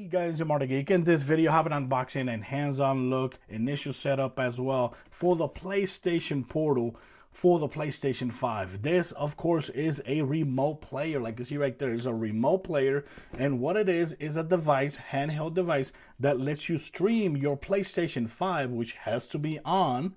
Hey guys, I'm Marta Geek. In this video, I have an unboxing and hands-on look, initial setup as well for the PlayStation Portal for the PlayStation 5. This, of course, is a remote player. Like you see right there, is a remote player, and what it is a device, handheld device, that lets you stream your PlayStation 5, which has to be on,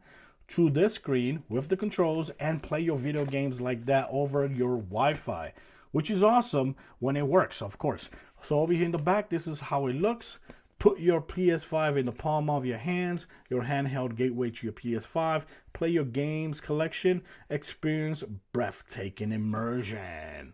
to this screen with the controls and play your video games like that over your Wi-Fi, which is awesome when it works, of course. So over here in the back, this is how it looks. Put your PS5 in the palm of your hands, your handheld gateway to your PS5, play your games collection, experience breathtaking immersion.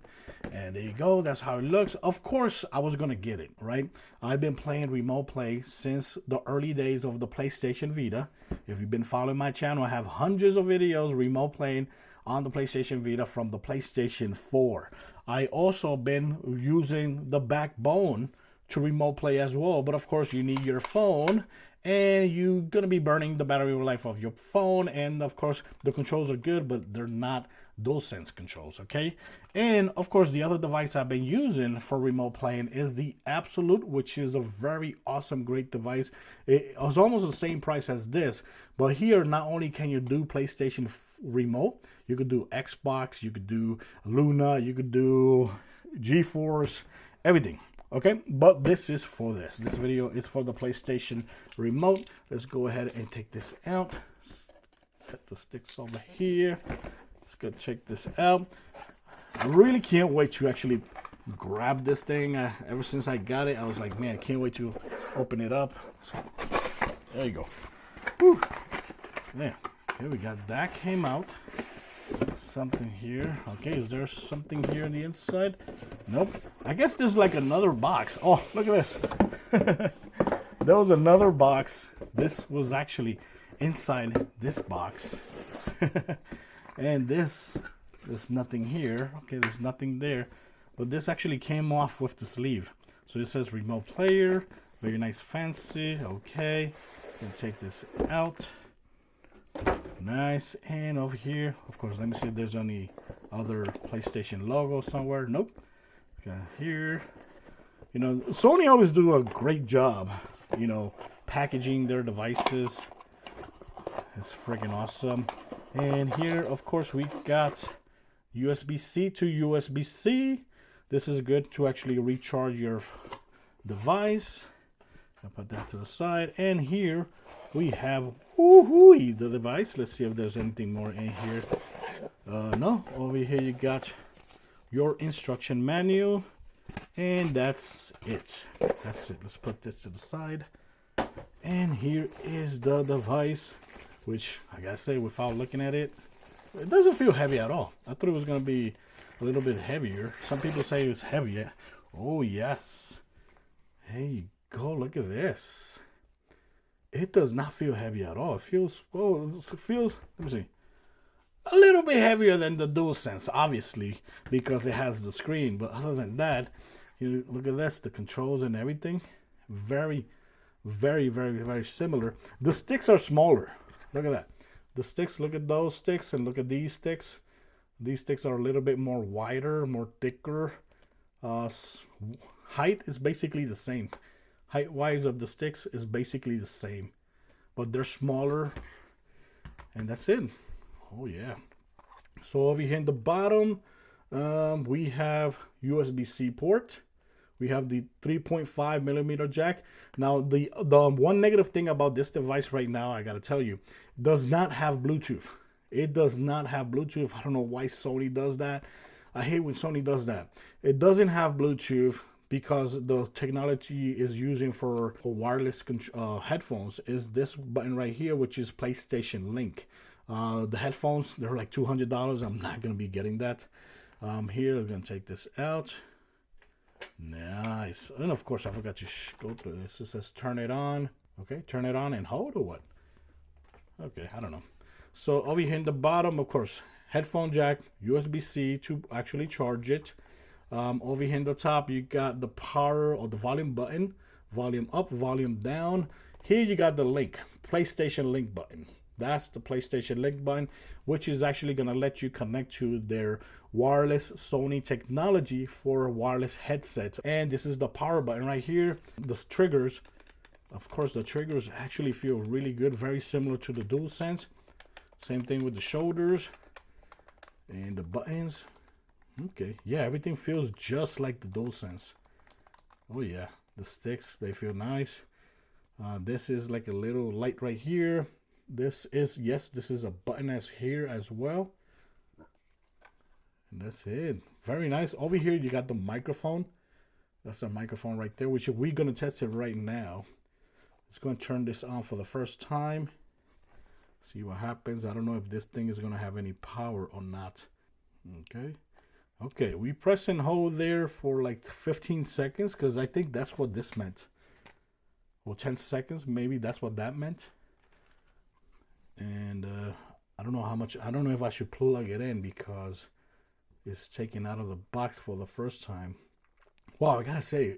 And there you go, that's how it looks. Of course, I was gonna get it, right? I've been playing remote play since the early days of the PlayStation Vita. If you've been following my channel, I have hundreds of videos remote playing on the PlayStation Vita from the PlayStation 4. I also been using the backbone to remote play as well, but of course you need your phone, and you're gonna be burning the battery life of your phone, and of course the controls are good, but they're not DualSense controls, okay? And of course the other device I've been using for remote playing is the Absolute, which is a very awesome, great device. It was almost the same price as this, but here not only can you do PlayStation remote, you could do Xbox, you could do Luna, you could do GeForce, everything. Okay, but this is for this. This video is for the PlayStation remote. Let's go ahead and take this out. Put the sticks over here. Let's go check this out. I really can't wait to actually grab this thing. Ever since I got it, I was like, man, I can't wait to open it up. So, there you go. Whew. There. Okay, we got that came out. Something here. Okay, is there something here on the inside? Nope. I guess there's like another box. Oh, look at this. There was another box. This was actually inside this box. And there's nothing here. Okay, there's nothing there. But this actually came off with the sleeve. So it says remote player. Very nice, fancy. Okay. Gonna take this out. Nice. And over here, of course, let me see if there's any other PlayStation logo somewhere. Nope. Got here. You know, Sony always do a great job, you know, packaging their devices. It's freaking awesome. And here, of course, we got USB-C to USB-C. This is good to actually recharge your device. I'll put that to the side. And here we have the device. Let's see if there's anything more in here. No, over here you got your instruction manual, and that's it. That's it. Let's put this to the side. And here is the device, which I gotta say, without looking at it, it doesn't feel heavy at all. I thought it was gonna be a little bit heavier. Some people say it's heavy. Oh yes. There you go. Look at this. It does not feel heavy at all. It feels, well, it feels, let me see, a little bit heavier than the DualSense, obviously, because it has the screen. But other than that, you look at this, the controls and everything, very, very, very, very similar. The sticks are smaller. Look at that. The sticks, look at those sticks and look at these sticks. These sticks are a little bit more wider, more thicker. Height is basically the same. Height-wise of the sticks is basically the same, but they're smaller, and that's it. Oh yeah. So over here in the bottom, we have USB-C port. We have the 3.5 millimeter jack. Now the one negative thing about this device right now, I gotta tell you, does not have Bluetooth. It does not have Bluetooth. I don't know why Sony does that. I hate when Sony does that. It doesn't have Bluetooth, because the technology is using for wireless headphones is this button right here, which is PlayStation Link. The headphones, they're like $200. I'm not going to be getting that. Here, I'm going to take this out. Nice. And of course, I forgot to go through this. It says turn it on. Okay, turn it on and hold, or what? Okay, I don't know. So over here in the bottom, of course, headphone jack, USB-C to actually charge it. Over here in the top, you got the power or the volume button, volume up, volume down. Here you got the link, PlayStation Link button. That's the PlayStation Link button, which is actually going to let you connect to their wireless Sony technology for wireless headsets. And this is the power button right here. The triggers, of course, the triggers actually feel really good, very similar to the DualSense. Same thing with the shoulders and the buttons. Okay, yeah, everything feels just like the DualSense. Oh yeah, the sticks, they feel nice. This is like a little light right here. This is, yes, this is a button as here as well. And that's it. Very nice. Over here, you got the microphone. That's the microphone right there, which we're going to test it right now. Let's go and turn this on for the first time. See what happens. I don't know if this thing is going to have any power or not. Okay. Okay, we press and hold there for like 15 seconds because I think that's what this meant. Or 10 seconds, maybe that's what that meant. And I don't know how much, I don't know if I should plug it in because it's taken out of the box for the first time. Wow, I gotta say,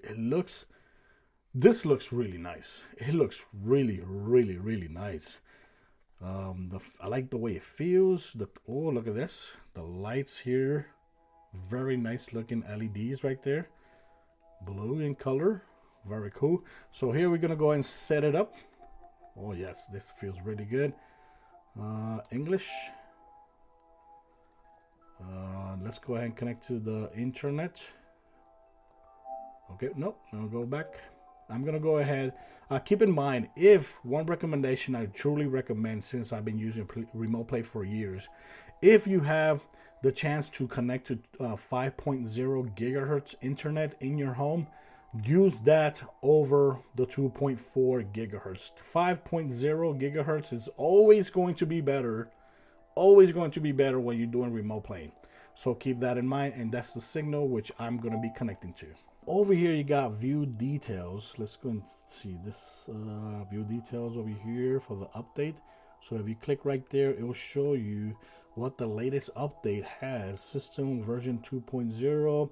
this looks really nice. It looks really, really, really nice. I like the way it feels. Oh, look at this. The lights here, very nice looking LEDs right there. Blue in color. Very cool. So here we're gonna go and set it up. Oh yes, this feels really good. English. Let's go ahead and connect to the internet. Okay, nope, I'll go back. I'm gonna go ahead. Keep in mind, if one recommendation I truly recommend, since I've been using Remote Play for years, if you have the chance to connect to 5.0 gigahertz internet in your home, use that over the 2.4 gigahertz. 5.0 gigahertz is always going to be better. Always going to be better when you're doing remote playing. So keep that in mind, and that's the signal which I'm going to be connecting to. Over here you got view details. Let's go and see this view details over here for the update. So if you click right there, it will show you what the latest update has. System version 2.0.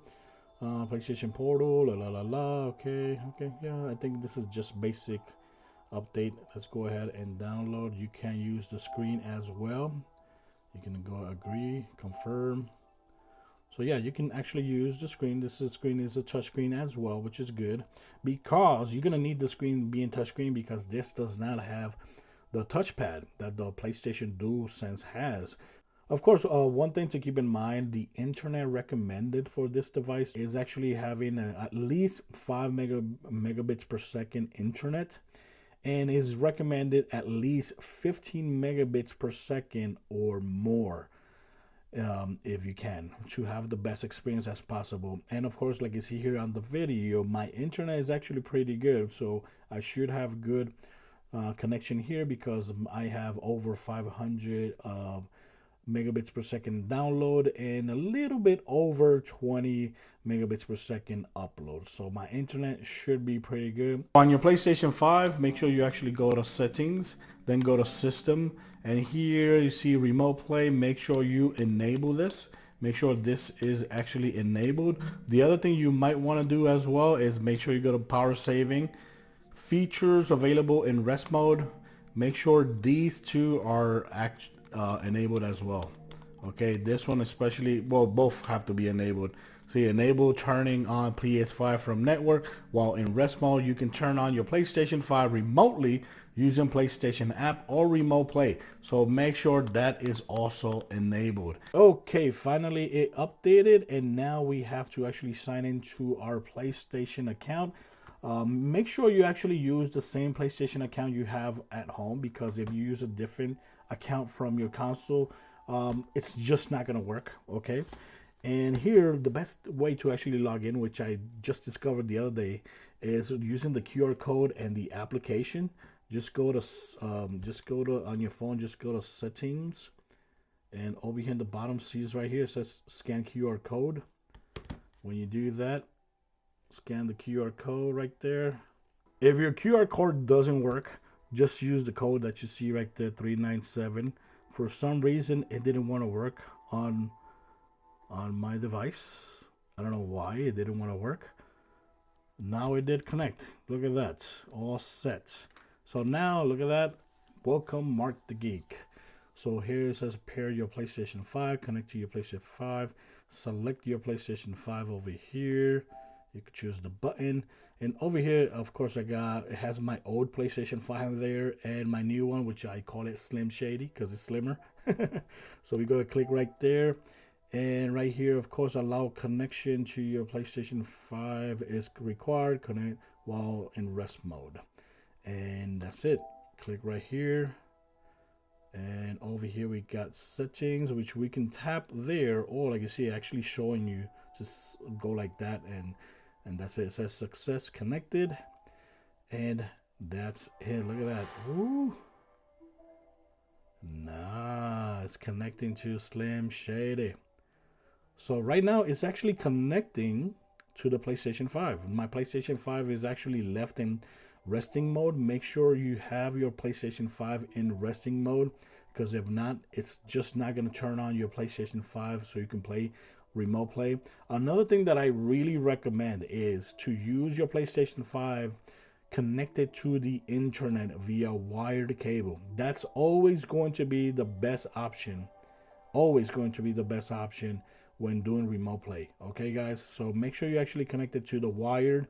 PlayStation Portal, okay, yeah, I think this is just basic update. Let's go ahead and download. You can use the screen as well. You can go agree, confirm. So yeah, you can actually use the screen. Screen is a touch screen as well, which is good because you're gonna need the screen being touch screen because this does not have the touchpad that the PlayStation DualSense has. Of course, one thing to keep in mind, the internet recommended for this device is actually having at least 5 megabits per second internet, and is recommended at least 15 megabits per second or more, if you can, to have the best experience as possible. And of course, like you see here on the video, my internet is actually pretty good, so I should have good connection here because I have over 500 megabits per second download and a little bit over 20 megabits per second upload. So my internet should be pretty good. On your PlayStation 5, make sure you actually go to settings, then go to system, and here you see remote play. Make sure you enable this. Make sure this is actually enabled. The other thing you might want to do as well is make sure you go to power saving. Features available in rest mode. Make sure these two are enabled as well. Okay, this one especially, well, both have to be enabled. So you enable turning on PS5 from network, while in rest mode you can turn on your PlayStation 5 remotely using PlayStation app or remote play. So make sure that is also enabled. Okay, finally it updated, and now we have to actually sign into our PlayStation account. Make sure you actually use the same PlayStation account you have at home, because if you use a different account from your console, it's just not gonna work. Okay, and here the best way to actually log in, which I just discovered the other day, is using the QR code and the application. Just go to on your phone, just go to settings, and over here in the bottom, sees right here, it says scan QR code. When you do that, scan the QR code right there. If your QR code doesn't work, just use the code that you see right there, 397. For some reason, it didn't want to work on my device. I don't know why it didn't want to work. Now it did connect. Look at that, all set. So now look at that. Welcome, Mark the Geek. So here it says pair your PlayStation 5, connect to your PlayStation 5. select your PlayStation 5 over here. You could choose the button. And over here, of course, it has my old PlayStation 5 there and my new one, which I call it Slim Shady because it's slimmer. So we go to click right there. And right here, of course, allow connection to your PlayStation 5 is required. Connect while in rest mode. And that's it. Click right here. And over here we got settings, which we can tap there, or like you see actually showing you, just go like that, and that's it. It says success connected, and that's it. Look at that. Woo. Nah, it's connecting to Slim Shady. So right now it's actually connecting to the PlayStation 5. My PlayStation 5 is actually left in resting mode. Make sure you have your PlayStation 5 in resting mode, because if not, it's just not going to turn on your PlayStation 5 so you can play remote play. Another thing that I really recommend is to use your PlayStation 5 connected to the internet via wired cable. That's always going to be the best option. Always going to be the best option when doing remote play. Okay, guys? So make sure you actually connect it to the wired,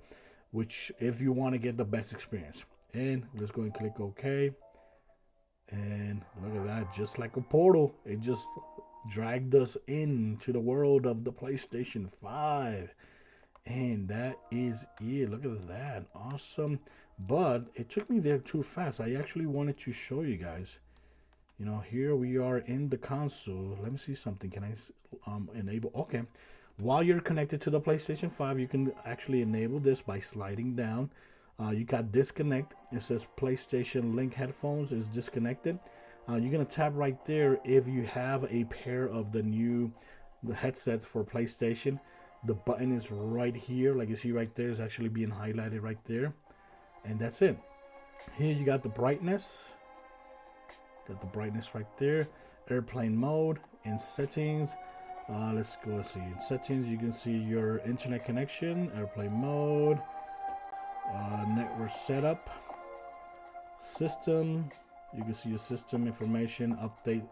which if you want to get the best experience. And let's go and click OK. And look at that, just like a portal, it just dragged us into the world of the PlayStation 5. And that is it. Look at that, awesome. But it took me there too fast. I actually wanted to show you guys. You know, here we are in the console. Let me see something. Can I enable? Okay. While you're connected to the PlayStation 5, you can actually enable this by sliding down. You got disconnect. It says PlayStation Link headphones is disconnected. You're going to tap right there if you have a pair of the headsets for PlayStation. The button is right here. Like you see right there, is actually being highlighted right there. And that's it. Here you got the brightness. Got the brightness right there. Airplane mode and settings. Let's go see. In settings, you can see your internet connection, airplane mode, network setup, system. You can see your system information, update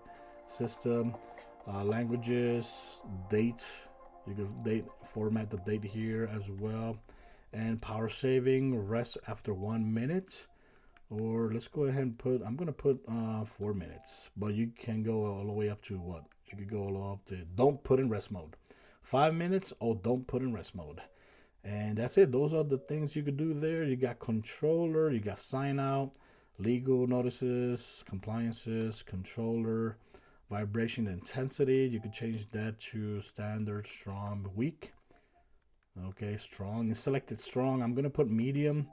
system, languages, date. You can format the date here as well, and power saving, rest after 1 minute. Or let's go ahead and put, I'm going to put 4 minutes, but you can go all the way up to what? You could go all the way up to, don't put in rest mode. 5 minutes, or don't put in rest mode. And that's it. Those are the things you could do there. You got controller, you got sign out, legal notices, compliances, controller, vibration intensity. You could change that to standard, strong, weak. Okay, strong. Selected strong. I'm going to put medium.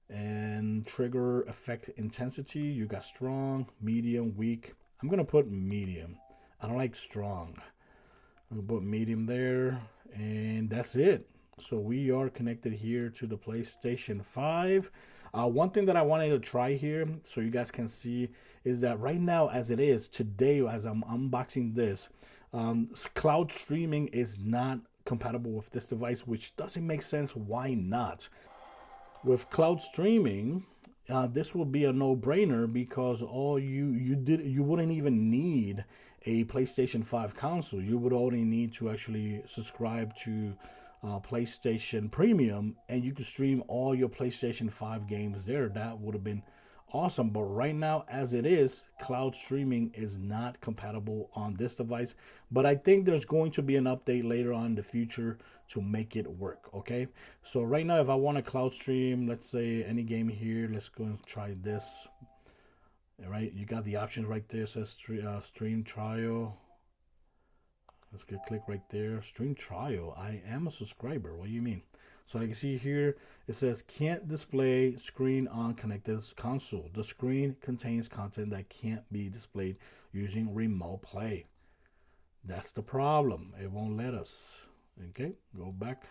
And trigger effect intensity, you got strong, medium, weak. I'm gonna put medium. I don't like strong. I'm gonna put medium there, and that's it. So we are connected here to the PlayStation 5. One thing that I wanted to try here so you guys can see is that right now, as it is today, as I'm unboxing this, cloud streaming is not compatible with this device, which doesn't make sense. Why not? With cloud streaming, this will be a no-brainer, because all you wouldn't even need a PlayStation 5 console. You would only need to actually subscribe to PlayStation Premium, and you could stream all your PlayStation 5 games there. That would have been awesome. But right now, as it is, cloud streaming is not compatible on this device. But I think there's going to be an update later on in the future to make it work. Okay, so right now, if I want to cloud stream, let's say any game here, let's go and try this. All right, you got the options right there. It says stream trial. Let's click right there. Stream trial. I am a subscriber. What do you mean? So like you see here, it says can't display screen on connected console. The screen contains content that can't be displayed using remote play. That's the problem. It won't let us. Okay, go back.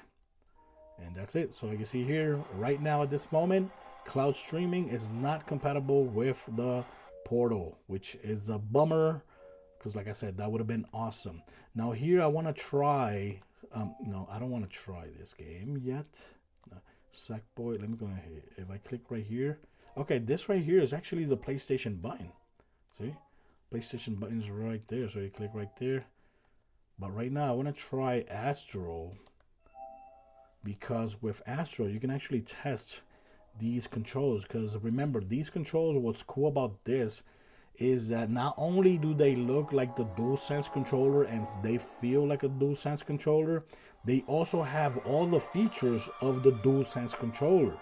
And that's it. So like you see here, right now at this moment, cloud streaming is not compatible with the Portal, which is a bummer, because like I said, that would have been awesome. Now here I want to try, no, I don't want to try this game yet. Sackboy, let me go ahead. If I click right here, okay, this right here is actually the PlayStation button. See, PlayStation button is right there. So you click right there, But right now I want to try Astro, because with Astro you can actually test these controls. Because remember, these controls, what's cool about this is that not only do they look like the DualSense controller and they feel like a DualSense controller, they also have all the features of the DualSense controller.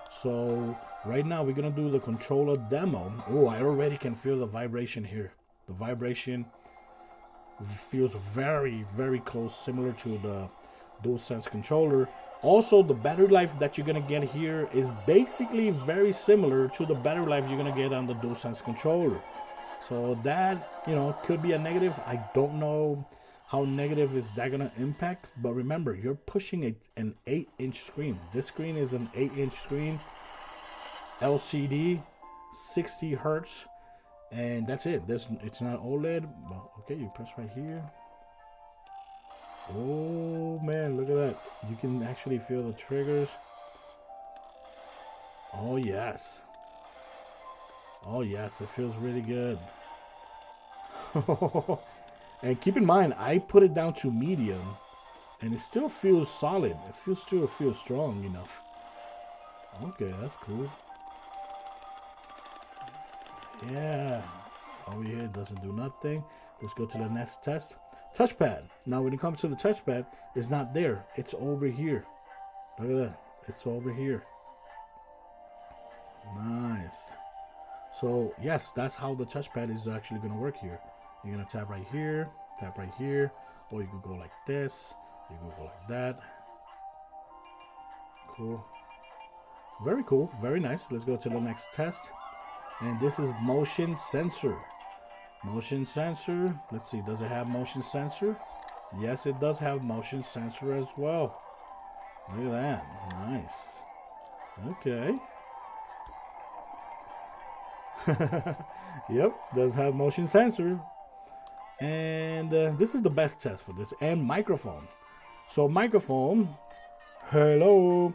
So right now we're gonna do the controller demo. Oh, I already can feel the vibration here. The vibration feels very, very close, similar to the DualSense controller. Also, the battery life that you're gonna get here is basically very similar to the battery life you're gonna get on the DualSense controller. So that, could be a negative. I don't know how negative is that gonna impact, but remember, you're pushing an 8-inch screen. This screen is an 8-inch screen, LCD, 60 hertz, and that's it. It's not OLED. Well, okay, you press right here. Oh man, look at that. You can actually feel the triggers. Oh yes. Oh yes, it feels really good. And keep in mind, I put it down to medium and it still feels solid. It still feels strong enough. Okay, that's cool. Yeah. Over here it doesn't do nothing. Let's go to the next test. Touchpad. Now when it comes to the touchpad, it's not there. It's over here. Look at that. It's over here. Nice. So yes, that's how the touchpad is actually going to work here. You're going to tap right here, or you could go like this, you could go like that. Cool. Very cool. Very nice. Let's go to the next test. And this is motion sensor. Motion sensor. Let's see, does it have motion sensor? Yes, it does have motion sensor as well. Look at that. Nice. Okay. Yep, does have motion sensor. And this is the best test for this. And microphone. So microphone. Hello.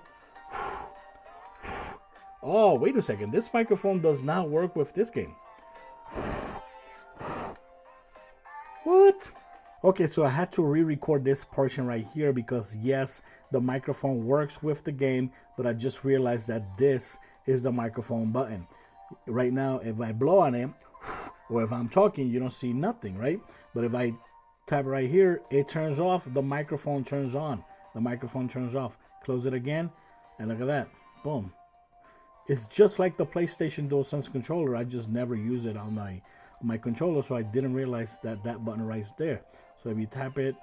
Oh, wait a second. This microphone does not work with this game. What? Okay, so I had to re-record this portion right here because yes, the microphone works with the game, but I just realized that this is the microphone button. Right now, if I blow on it, or if I'm talking, you don't see nothing, right? But if I tap right here, it turns off, the microphone turns on. The microphone turns off. Close it again, and look at that. Boom. It's just like the PlayStation DualSense controller. I just never use it on my controller, so I didn't realize that button right there. So if you tap it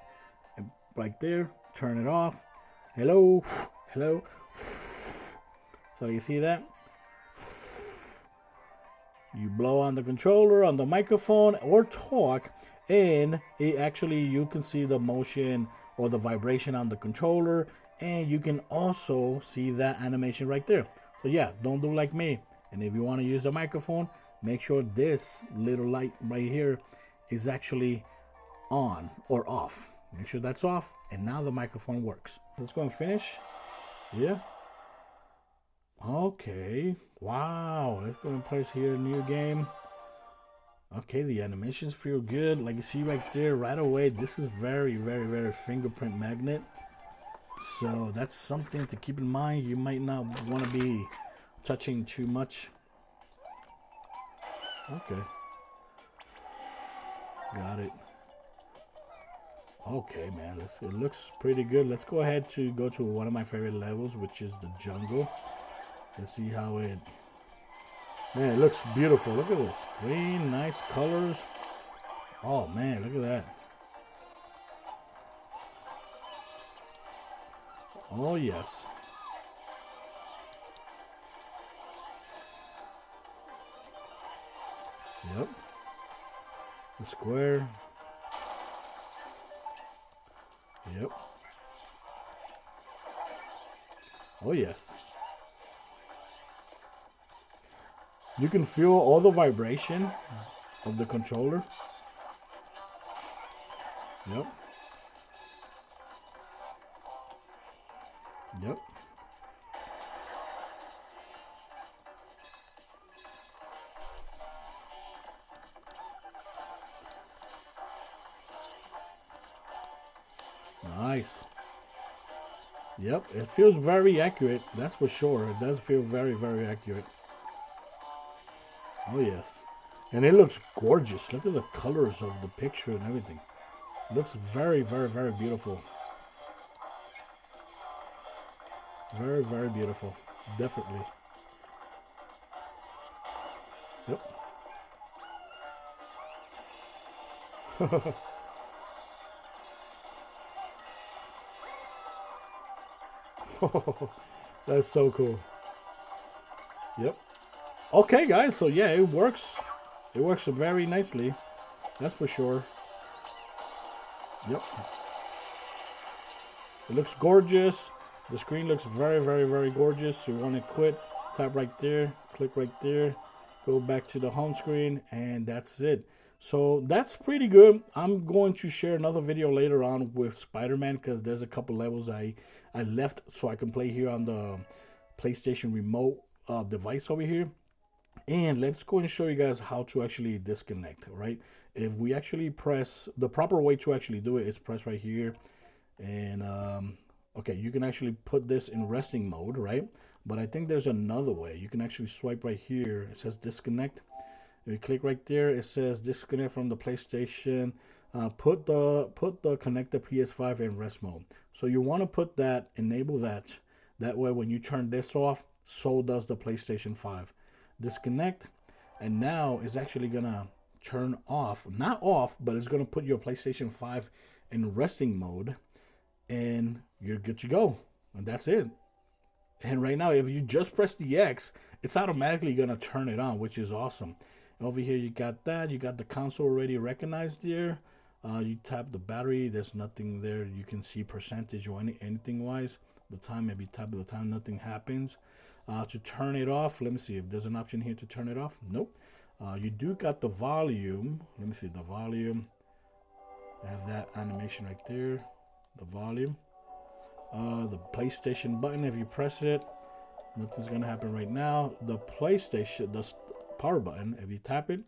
right there, turn it off. Hello, hello. So you see that? You blow on the controller, on the microphone, or talk, and it actually, you can see the motion or the vibration on the controller, and you can also see that animation right there. So yeah, don't do like me. And if you want to use the microphone, make sure this little light right here is actually on or off. Make sure that's off, and now the microphone works. Let's go and finish. Yeah. Okay. Wow. Let's go and place here a new game. Okay, the animations feel good. Like you see right there, right away, this is very, very, very fingerprint magnet. So that's something to keep in mind. You might not want to be touching too much. Okay. Got it. Okay, man. It looks pretty good. Let's go ahead to go to one of my favorite levels, which is the jungle. Let's see how it... Man, it looks beautiful. Look at this. Green, nice colors. Oh, man, look at that. Oh, yes. Yep. The square. Yep. Oh, yes. You can feel all the vibration of the controller. Yep. Yep. Nice. Yep, it feels very accurate. That's for sure. It does feel very, very accurate. Oh, yes. And it looks gorgeous. Look at the colors of the picture and everything. It looks very, very, very beautiful. Very, very beautiful. Definitely. Yep. That's so cool. Yep. Okay, guys. So yeah, it works. It works very nicely. That's for sure. Yep. It looks gorgeous. The screen looks very, very, very gorgeous. You want to quit, tap right there, click right there, go back to the home screen, and that's it. So that's pretty good. I'm going to share another video later on with Spider-Man because there's a couple levels I left so I can play here on the PlayStation remote device over here. And let's go and show you guys how to actually disconnect, right? If we actually press, the proper way to actually do it is press right here. And okay, you can actually put this in resting mode, right? But I think there's another way. You can actually swipe right here. It says disconnect. If you click right there, it says disconnect from the PlayStation. Put the connected PS5 in rest mode. So you want to put that, enable that. That way when you turn this off, so does the PlayStation 5. Disconnect, and now it's actually gonna turn off, not off, but it's gonna put your PlayStation 5 in resting mode, and you're good to go. And that's it. And right now, if you just press the X, it's automatically gonna turn it on, which is awesome. Over here, you got that. You got the console already recognized here. You tap the battery. There's nothing there. You can see percentage or anything wise. The time, maybe tap the time, nothing happens. To turn it off, let me see if there's an option here to turn it off. Nope. You do got the volume. Let me see the volume. I have that animation right there. The volume. The PlayStation button, if you press it, nothing's gonna happen right now. The PlayStation, the power button, if you tap it,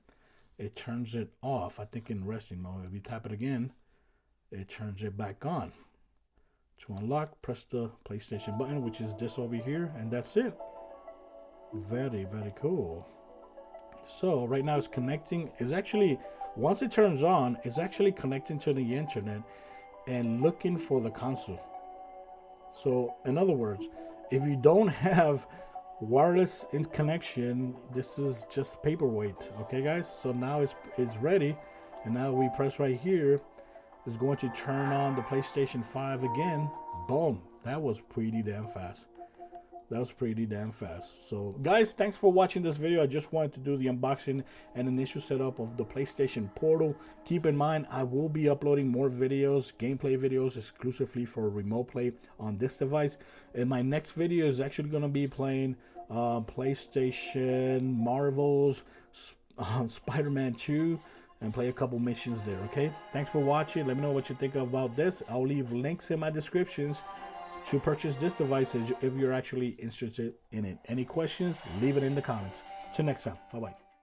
it turns it off. I think in resting mode. If you tap it again, it turns it back on. To unlock, press the PlayStation button, which is this over here, and that's it. Very, very cool. So right now it's connecting. It's actually, once it turns on, it's actually connecting to the internet and looking for the console. So in other words, if you don't have wireless in connection, this is just paperweight. Okay, guys. So now it's ready, and now we press right here. Is going to turn on the PlayStation 5 again. Boom. That was pretty damn fast. That was pretty damn fast. So guys, thanks for watching this video. I just wanted to do the unboxing and initial setup of the PlayStation Portal. Keep in mind, I will be uploading more videos, gameplay videos exclusively for remote play on this device. And my next video is actually going to be playing PlayStation Marvel's Spider-Man 2. And play a couple missions there. Okay, thanks for watching. Let me know what you think about this. I'll leave links in my descriptions to purchase this device if you're actually interested in it. Any questions, leave it in the comments. Till next time, bye bye.